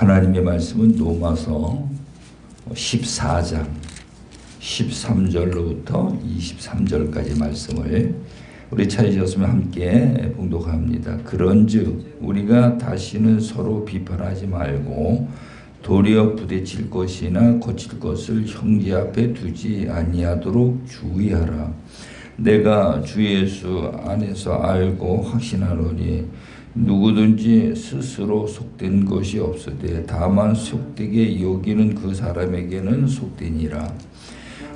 하나님의 말씀은 로마서 14장 13절로부터 23절까지 말씀을 우리 찾으셨으면 함께 봉독합니다. 그런즉 우리가 다시는 서로 비판하지 말고 도리어 부대칠 것이나 고칠 것을 형제 앞에 두지 아니하도록 주의하라. 내가 주 예수 안에서 알고 확신하노니 누구든지 스스로 속된 것이 없으되 다만 속되게 여기는 그 사람에게는 속되니라.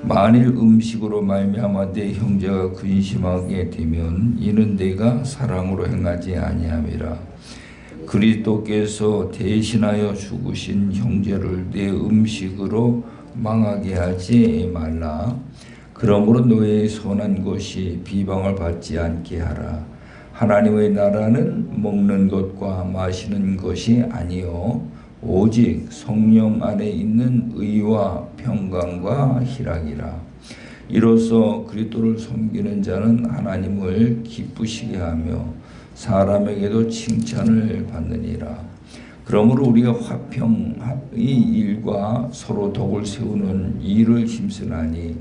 만일 음식으로 말미암아 내 형제가 근심하게 되면 이는 내가 사랑으로 행하지 아니함이라. 그리스도께서 대신하여 죽으신 형제를 내 음식으로 망하게 하지 말라. 그러므로 너의 선한 것이 비방을 받지 않게 하라. 하나님의 나라는 먹는 것과 마시는 것이 아니요 오직 성령 안에 있는 의와 평강과 희락이라. 이로써 그리스도를 섬기는 자는 하나님을 기쁘시게 하며 사람에게도 칭찬을 받느니라. 그러므로 우리가 화평의 일과 서로 덕을 세우는 일을 힘쓰나니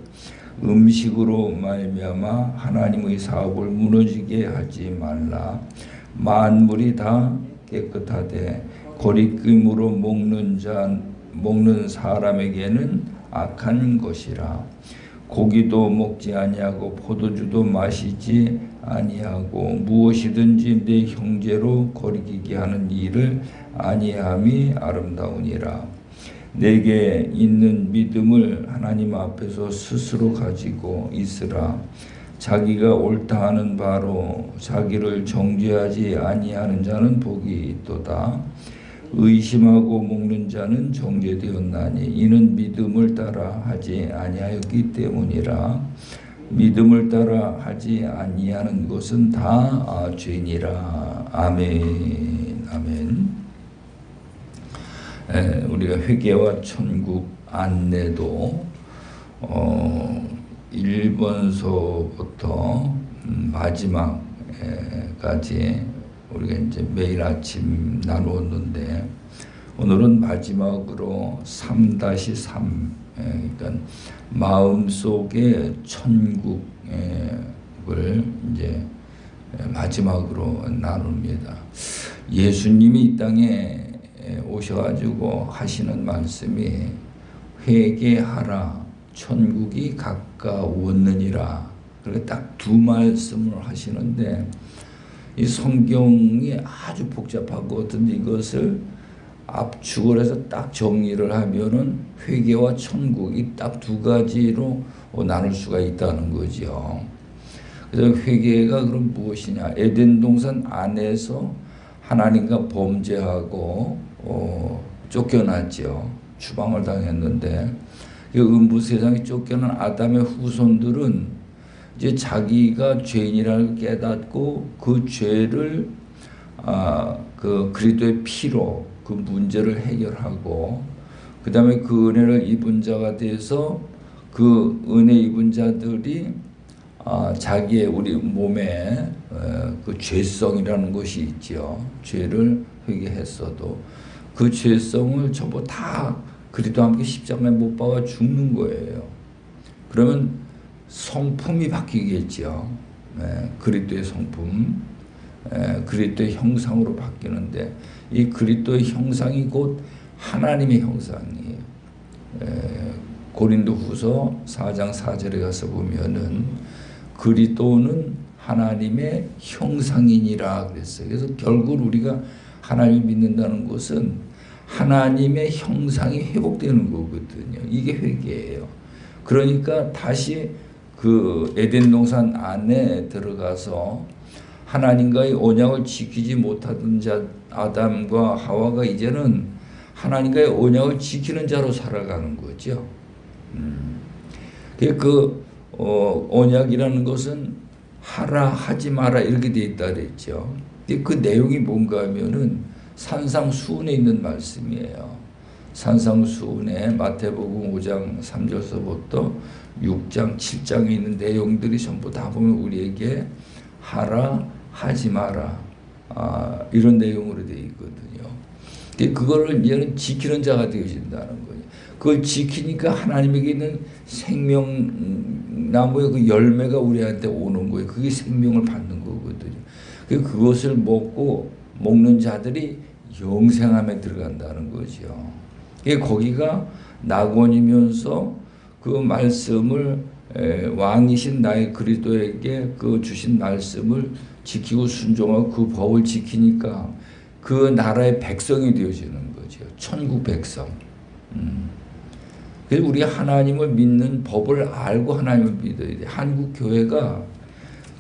음식으로 말미암아 하나님의 사업을 무너지게 하지 말라. 만물이 다 깨끗하되 거리낌으로 먹는 사람에게는 악한 것이라. 고기도 먹지 아니하고 포도주도 마시지 아니하고 무엇이든지 내 형제로 거리게 하는 일을 아니함이 아름다우니라. 내게 있는 믿음을 하나님 앞에서 스스로 가지고 있으라. 자기가 옳다 하는 바로 자기를 정죄하지 아니하는 자는 복이 있도다. 의심하고 먹는 자는 정죄되었나니 이는 믿음을 따라 하지 아니하였기 때문이라. 믿음을 따라 하지 아니하는 것은 다 죄니라. 아멘. 아멘. 우리가 회개와 천국 안내도 1번서부터 마지막까지 우리가 이제 매일 아침 나누었는데 오늘은 마지막으로 3-3 그러니까 마음속의 천국을 이제 마지막으로 나눕니다. 예수님이 이 땅에 오셔가지고 하시는 말씀이 회개하라 천국이 가까웠느니라. 그렇게 딱 두 말씀을 하시는데 이 성경이 아주 복잡하거든. 이것을 압축을 해서 딱 정리를 하면은 회개와 천국 이 딱 두 가지로 나눌 수가 있다는 거죠. 그래서 회개가 그럼 무엇이냐? 에덴 동산 안에서 하나님과 범죄하고 쫓겨났죠. 추방을 당했는데 음부 세상에 쫓겨난 아담의 후손들은 이제 자기가 죄인이라는 걸 깨닫고 그 죄를 그 그리스도의 피로 그 문제를 해결하고 그 다음에 그 은혜를 입은 자가 돼서 그 은혜 입은 자들이 자기의 우리 몸에 그 죄성이라는 것이 있죠. 죄를 회개했어도 그 죄성을 전부 다 그리스도와 함께 십자가에 못 박아 죽는 거예요. 그러면 성품이 바뀌겠죠. 그리스도의 성품, 그리스도의 형상으로 바뀌는데 이 그리스도의 형상이 곧 하나님의 형상이에요. 고린도후서 4장 4절에 가서 보면은 그리스도는 하나님의 형상이니라 그랬어요. 그래서 결국 우리가 하나님을 믿는다는 것은 하나님의 형상이 회복되는 거거든요. 이게 회개예요. 그러니까 다시 그 에덴 동산 안에 들어가서 하나님과의 언약을 지키지 못하던 자 아담과 하와가 이제는 하나님과의 언약을 지키는 자로 살아가는 거죠. 그 언약이라는 것은 하라 하지 마라 이렇게 돼 있다 그랬죠. 그 내용이 뭔가 하면은 산상수훈에 있는 말씀이에요. 산상수훈에 마태복음 5장 3절서부터 6장 7장에 있는 내용들이 전부 다 보면 우리에게 하라 하지 마라 이런 내용으로 되어 있거든요. 그거를 이제는 지키는 자가 되어진다는 거예요. 그걸 지키니까 하나님에게 있는 생명나무의 그 열매가 우리한테 오는 거예요. 그게 생명을 받는 거거든요. 그것을 먹는 자들이 영생함에 들어간다는 거죠. 거기가 낙원이면서 그 말씀을 왕이신 나의 그리스도에게 그 주신 말씀을 지키고 순종하고 그 법을 지키니까 그 나라의 백성이 되어지는 거죠. 천국 백성. 그래서 우리 하나님을 믿는 법을 알고 하나님을 믿어야 돼. 한국 교회가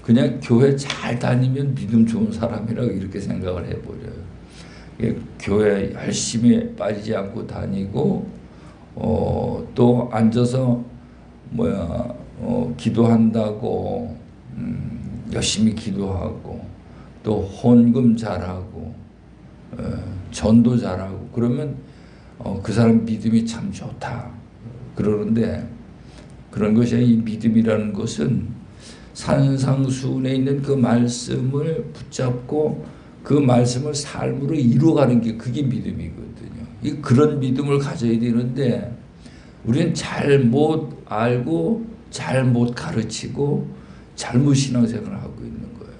그냥 교회 잘 다니면 믿음 좋은 사람이라고 이렇게 생각을 해버려요. 교회 열심히 빠지지 않고 다니고 또 앉아서 기도한다고 열심히 기도하고 또 헌금 잘하고 전도 잘하고 그러면 그 사람 믿음이 참 좋다 그러는데, 그런 것이 이 믿음이라는 것은 산상수훈에 있는 그 말씀을 붙잡고 그 말씀을 삶으로 이루어가는 게 그게 믿음이거든요. 그런 믿음을 가져야 되는데 우리는 잘못 알고 잘못 가르치고 잘못 신앙생활을 하고 있는 거예요.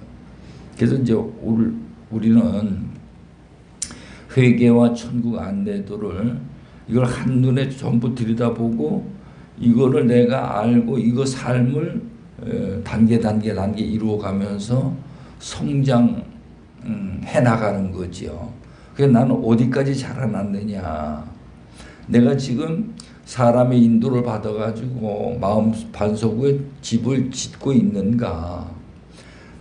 그래서 이제 우리는 회개와 천국 안내도를 이걸 한눈에 전부 들여다보고 이거를 내가 알고 이거 삶을 단계 이루어가면서 성장해 나가는 거죠. 그래서 나는 어디까지 자라났느냐. 내가 지금 사람의 인도를 받아가지고 마음 반석에 집을 짓고 있는가,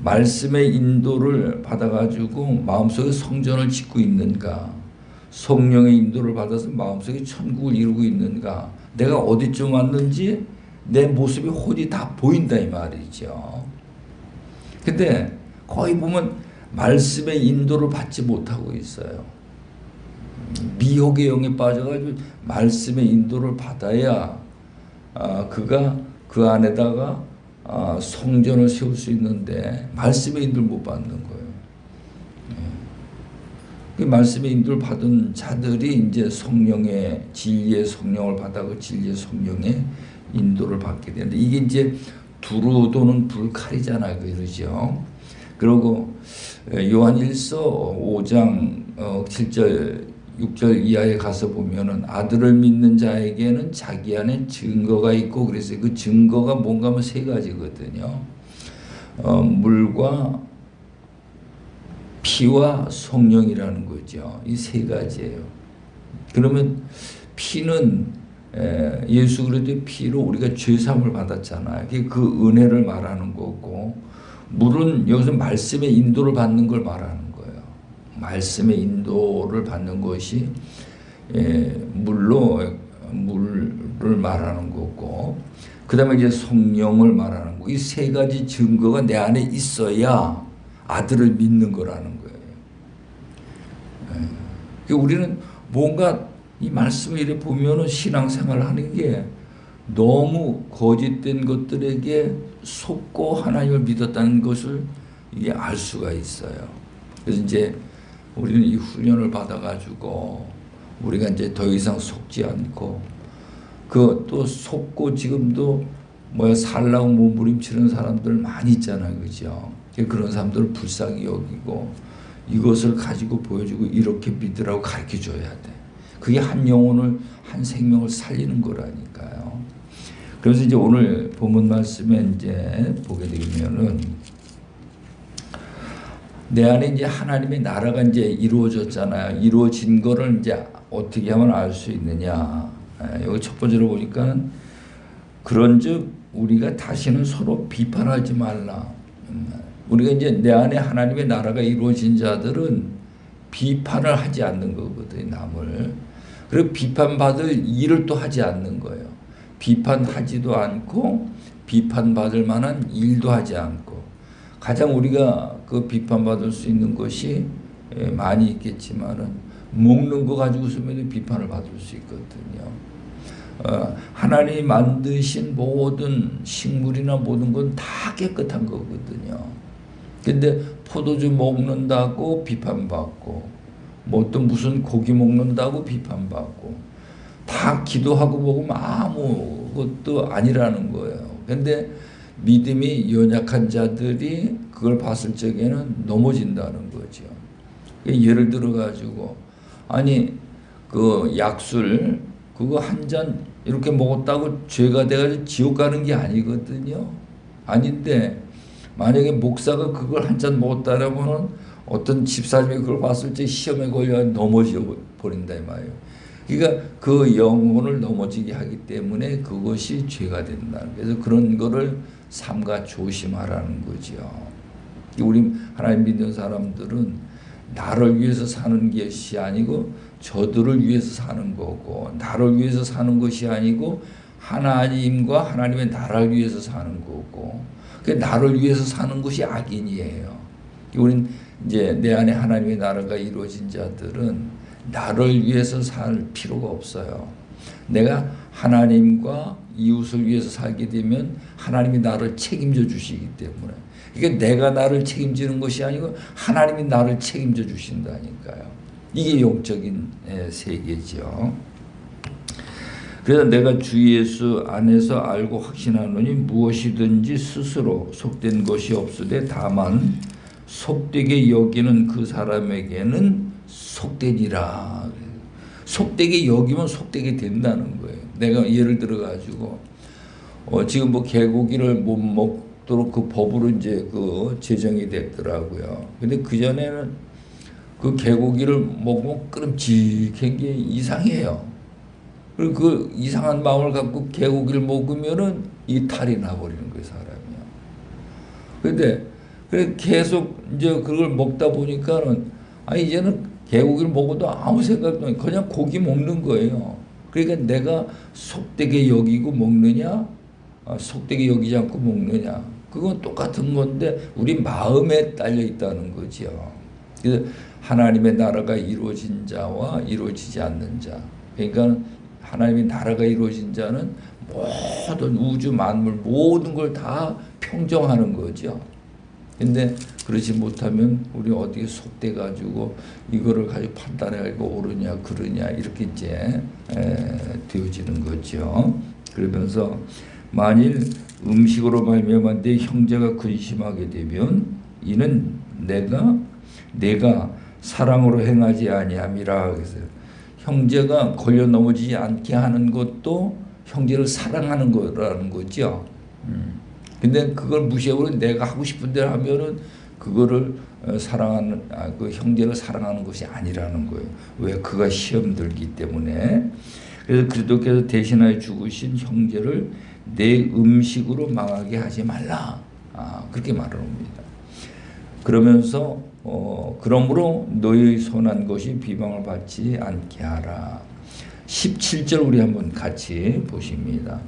말씀의 인도를 받아가지고 마음속에 성전을 짓고 있는가, 성령의 인도를 받아서 마음속에 천국을 이루고 있는가, 내가 어디쯤 왔는지 내 모습이 훤히 다 보인다 이 말이죠. 근데 거의 보면 말씀의 인도를 받지 못하고 있어요. 미혹의 영에 빠져가지고 말씀의 인도를 받아야 그가 그 안에다가 성전을 세울 수 있는데 말씀의 인도를 못 받는 거예요. 그 말씀의 인도를 받은 자들이 이제 성령의 진리의 성령을 받아 그 진리의 성령의 인도를 받게 되는데, 이게 이제 두루 도는 불칼이잖아요. 그러죠. 그리고 요한일서 5장 7절 6절 이하에 가서 보면은 아들을 믿는 자에게는 자기 안에 증거가 있고, 그래서 그 증거가 뭔가 하면 세 가지거든요. 물과 피와 성령이라는 거죠. 이 세 가지예요. 그러면 피는 예수 그리스도의 피로 우리가 죄사함을 받았잖아요. 그 은혜를 말하는 거고, 물은 여기서 말씀의 인도를 받는 걸 말하는 거예요. 말씀의 인도를 받는 것이 물을 말하는 거고, 그 다음에 이제 성령을 말하는 거. 이 세 가지 증거가 내 안에 있어야 아들을 믿는 거라는 거예요. 우리는 뭔가 이 말씀을 이렇게 보면은 신앙생활을 하는 게 너무 거짓된 것들에게 속고 하나님을 믿었다는 것을 이게 알 수가 있어요. 그래서 이제 우리는 이 훈련을 받아가지고 우리가 이제 더 이상 속지 않고, 그 또 속고 지금도 살라고 몸부림치는 사람들 많이 있잖아요. 그죠? 그런 사람들을 불쌍히 여기고 이것을 가지고 보여주고 이렇게 믿으라고 가르쳐 줘야 돼. 그게 한 영혼을, 한 생명을 살리는 거라니까요. 그래서 이제 오늘 본문 말씀에 이제 보게 되면은 내 안에 이제 하나님의 나라가 이제 이루어졌잖아요. 이루어진 거를 이제 어떻게 하면 알 수 있느냐. 여기 첫 번째로 보니까 그런즉 우리가 다시는 서로 비판하지 말라. 우리가 이제 내 안에 하나님의 나라가 이루어진 자들은 비판을 하지 않는 거거든요, 남을. 그리고 비판받을 일을 또 하지 않는 거예요. 비판하지도 않고 비판받을 만한 일도 하지 않고. 가장 우리가 그 비판받을 수 있는 것이 많이 있겠지만은 먹는 거 가지고서는 비판을 받을 수 있거든요. 하나님이 만드신 모든 식물이나 모든 건 다 깨끗한 거거든요. 근데 포도주 먹는다고 비판받고, 뭐 또 무슨 고기 먹는다고 비판받고 다 기도하고 먹으면 아무것도 아니라는 거예요. 근데 믿음이 연약한 자들이 그걸 봤을 적에는 넘어진다는 거죠. 예를 들어 가지고 아니 그 약술 그거 한 잔 이렇게 먹었다고 죄가 돼가지고 지옥 가는 게 아니거든요. 아닌데 만약에 목사가 그걸 한 잔 먹었다라면은 어떤 집사님이 그걸 봤을 때 시험에 걸려 넘어져 버린다 이 말이에요. 그러니까 그 영혼을 넘어지게 하기 때문에 그것이 죄가 된다. 그래서 그런 거를 삼가 조심하라는 거죠. 우리 하나님 믿는 사람들은 나를 위해서 사는 것이 아니고 저들을 위해서 사는 거고, 나를 위해서 사는 것이 아니고 하나님과 하나님의 나라를 위해서 사는 거고, 그 나를 위해서 사는 것이 악인이에요. 우린 이제 내 안에 하나님의 나라가 이루어진 자들은 나를 위해서 살 필요가 없어요. 내가 하나님과 이웃을 위해서 살게 되면 하나님이 나를 책임져 주시기 때문에, 이게 내가 나를 책임지는 것이 아니고 하나님이 나를 책임져 주신다니까요. 이게 영적인 세계죠. 그래서 내가 주 예수 안에서 알고 확신하노니 무엇이든지 스스로 속된 것이 없으되 다만 속되게 여기는 그 사람에게는 속되니라. 속되게 여기면 속되게 된다는 거예요. 내가 예를 들어 가지고 지금 뭐 개고기를 못 먹도록 그 법으로 이제 그 제정이 됐더라고요. 근데 그 전에는 그 개고기를 먹으면 끓음직한 게 이상해요. 그리고 그 이상한 마음을 갖고 개고기를 먹으면은 이탈이 나버리는 거예요, 사람이요. 근데 그래 계속 이제 그걸 먹다 보니까는 이제는 개고기를 먹어도 아무 생각도 없이 그냥 고기 먹는 거예요. 그러니까 내가 속되게 여기고 먹느냐, 속되게 여기지 않고 먹느냐, 그건 똑같은 건데 우리 마음에 딸려 있다는 거죠. 그래서 하나님의 나라가 이루어진 자와 이루어지지 않는 자, 그러니까 하나님의 나라가 이루어진 자는 모든 우주 만물 모든 걸 다 평정하는 거죠. 근데 그러지 못하면 우리 어디에 속돼 가지고 이거를 가지고 판단해 가지고 옳으냐 그르냐 이렇게 이제 되어지는 거죠. 그러면서 만일 음식으로 말미암아 내 형제가 근심하게 되면 이는 내가 사랑으로 행하지 아니함이라. 그래서 형제가 걸려 넘어지지 않게 하는 것도 형제를 사랑하는 거라는 거죠. 근데 그걸 무시하고 내가 하고 싶은 대로 하면은 그거를 사랑하는 그 형제를 사랑하는 것이 아니라는 거예요. 왜? 그가 시험 들기 때문에. 그래서 그리스도께서 대신하여 죽으신 형제를 내 음식으로 망하게 하지 말라. 그렇게 말을 합니다. 그러면서 그러므로 너희 선한 것이 비방을 받지 않게 하라. 17절 우리 한번 같이 보십니다.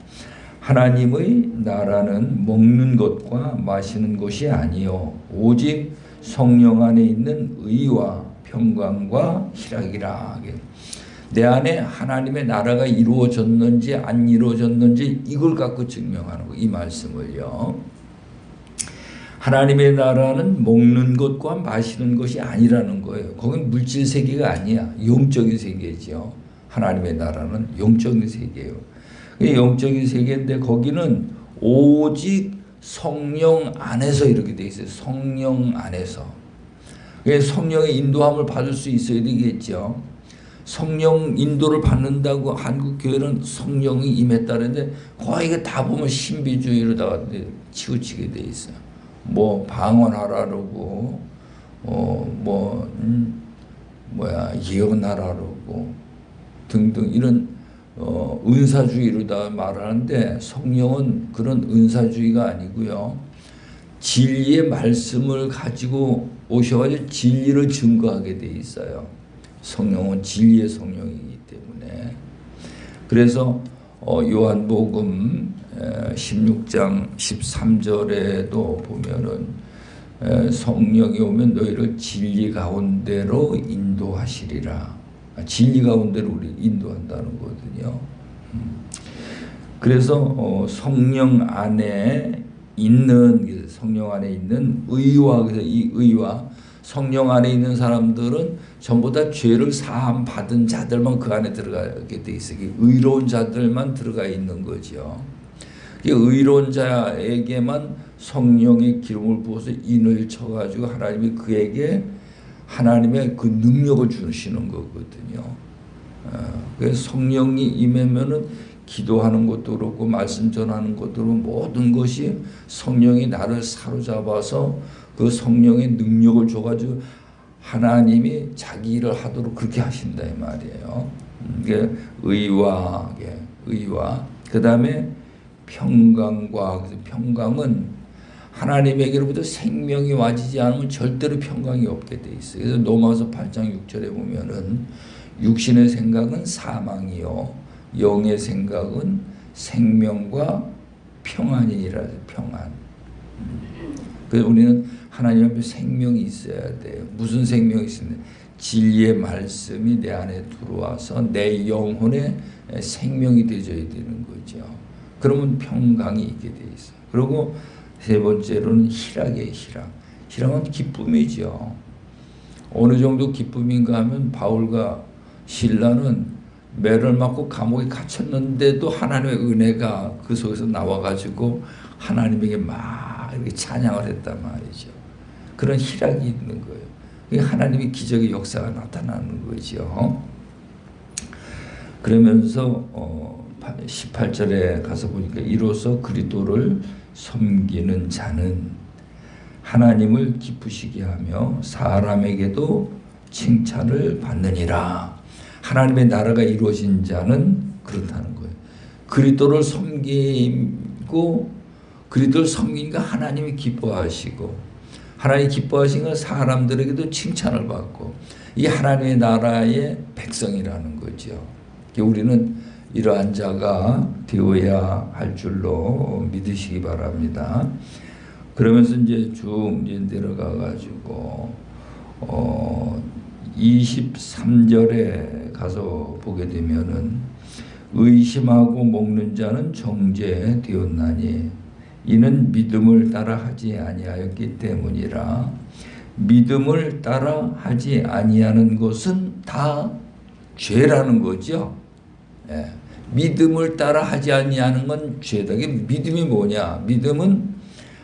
하나님의 나라는 먹는 것과 마시는 것이 아니요 오직 성령 안에 있는 의와 평강과 희락이라. 내 안에 하나님의 나라가 이루어졌는지 안 이루어졌는지 이걸 갖고 증명하는 거, 이 말씀을요. 하나님의 나라는 먹는 것과 마시는 것이 아니라는 거예요. 거긴 물질 세계가 아니야. 영적인 세계죠. 하나님의 나라는 영적인 세계예요. 영적인 세계인데 거기는 오직 성령 안에서 이렇게 돼 있어요. 성령 안에서. 성령의 인도함을 받을 수 있어야 되겠죠. 성령 인도를 받는다고 한국 교회는 성령이 임했다는데 거의 다 보면 신비주의로다가 치우치게 돼 있어요. 뭐 방언하라고, 예언하라고 등등 이런 은사주의로다 말하는데 성령은 그런 은사주의가 아니고요. 진리의 말씀을 가지고 오셔가지고 진리를 증거하게 돼 있어요. 성령은 진리의 성령이기 때문에. 그래서 요한복음 16장 13절에도 보면은 성령이 오면 너희를 진리 가운데로 인도하시리라. 진리 가운데로 우리 인도한다는 거거든요. 그래서 성령 안에 있는 의와, 그래서 이 의와 성령 안에 있는 사람들은 전부 다 죄를 사함 받은 자들만 그 안에 들어가게 돼 있어요. 의로운 자들만 들어가 있는 거죠. 의로운 자에게만 성령의 기름을 부어서 인을 쳐가지고 하나님이 그에게 하나님의 그 능력을 주시는 거거든요. 그래서 성령이 임하면은 기도하는 것도 그렇고 말씀 전하는 것도 그렇고 모든 것이 성령이 나를 사로잡아서 그 성령의 능력을 줘가지고 하나님이 자기 일을 하도록 그렇게 하신다 이 말이에요. 의와 그 다음에 평강과, 그래서 평강은 하나님에게로부터 생명이 와지지 않으면 절대로 평강이 없게 돼 있어요. 그래서 로마서 8장 6절에 보면은 육신의 생각은 사망이요 영의 생각은 생명과 평안이라. 평안. 그래서 우리는 하나님 앞에 생명이 있어야 돼요. 무슨 생명이 있으면 진리의 말씀이 내 안에 들어와서 내 영혼에 생명이 되어져야 되는 거죠. 그러면 평강이 있게 돼 있어요. 그리고 세 번째로는 희락이에요. 희락은 기쁨이죠. 어느 정도 기쁨인가 하면 바울과 실라는 매를 맞고 감옥에 갇혔는데도 하나님의 은혜가 그 속에서 나와가지고 하나님에게 막 이렇게 찬양을 했단 말이죠. 그런 희락이 있는 거예요. 하나님의 기적의 역사가 나타나는 거죠. 그러면서 18절에 가서 보니까 이로써 그리스도를 섬기는 자는 하나님을 기쁘시게 하며 사람에게도 칭찬을 받느니라. 하나님의 나라가 이루어진 자는 그렇다는 거예요. 그리스도를 섬기고 그리스도를 섬기니까 하나님이 기뻐하시고 하나님이 기뻐하시니까 사람들에게도 칭찬을 받고 이게 하나님의 나라의 백성이라는 거죠. 우리는 이러한 자가 되어야 할 줄로 믿으시기 바랍니다. 그러면서 이제 쭉 내려가 가지고 23절에 가서 보게 되면은 의심하고 먹는 자는 정죄되었나니 이는 믿음을 따라 하지 아니하였기 때문이라. 믿음을 따라 하지 아니하는 것은 다 죄라는 거죠. 예. 믿음을 따라 하지 아니하는 건 죄다. 믿음이 뭐냐? 믿음은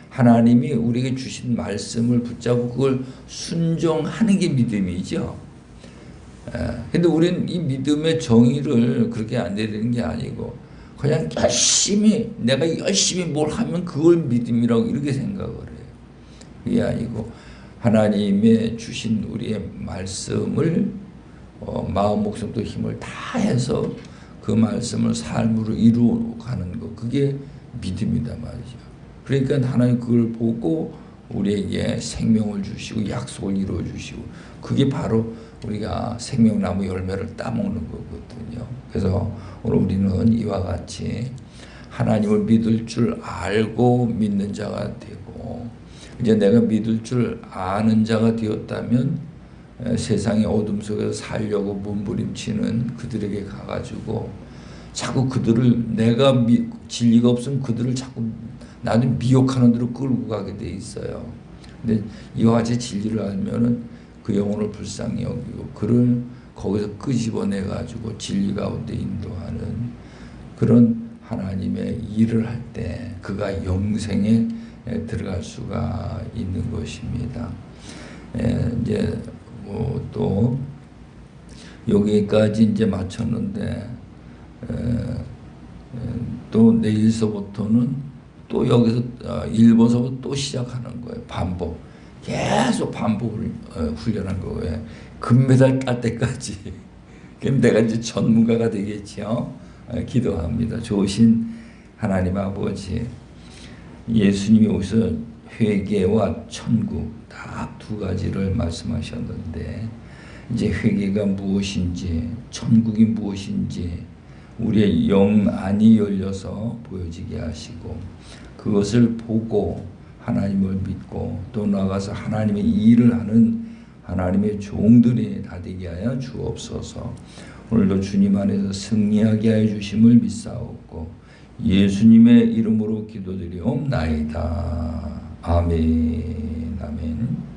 하나님이 우리에게 주신 말씀을 붙잡고 그걸 순종하는 게 믿음이죠. 근데 우리는 이 믿음의 정의를 그렇게 안 내리는 게 아니고 그냥 내가 열심히 뭘 하면 그걸 믿음이라고 이렇게 생각을 해요. 그게 아니고 하나님의 주신 우리의 말씀을 마음, 목숨도 힘을 다해서 그 말씀을 삶으로 이루어가는 것, 그게 믿음이다 말이죠. 그러니까 하나님 그걸 보고 우리에게 생명을 주시고 약속을 이루어 주시고 그게 바로 우리가 생명나무 열매를 따먹는 거거든요. 그래서 오늘 우리는 이와 같이 하나님을 믿을 줄 알고 믿는 자가 되고 이제 내가 믿을 줄 아는 자가 되었다면 세상의 어둠 속에서 살려고 몸부림치는 그들에게 가가지고 자꾸 그들을 내가 진리가 없으면 그들을 자꾸 나는 미혹하는 대로 끌고 가게 돼 있어요. 근데 이와 같이 진리를 알면은 그 영혼을 불쌍히 여기고 그를 거기서 끄집어내 가지고 진리 가운데 인도하는 그런 하나님의 일을 할 때 그가 영생에 들어갈 수가 있는 것입니다. 이제 또 여기까지 이제 마쳤는데 또 내일서부터는 또 여기서 1번서부터 또 시작하는 거예요. 반복. 계속 반복을 훈련한 거예요. 금메달 딸 때까지. 그럼 내가 이제 전문가가 되겠죠. 기도합니다. 좋으신 하나님 아버지, 예수님이 여기서 회개와 천국 딱 두 가지를 말씀하셨는데 이제 회개가 무엇인지 천국이 무엇인지 우리의 영 안이 열려서 보여지게 하시고 그것을 보고 하나님을 믿고 또 나아가서 하나님의 일을 하는 하나님의 종들이 다 되게 하여 주옵소서. 오늘도 주님 안에서 승리하게 하여 주심을 믿사옵고 예수님의 이름으로 기도드리옵나이다. 아멘. 아멘.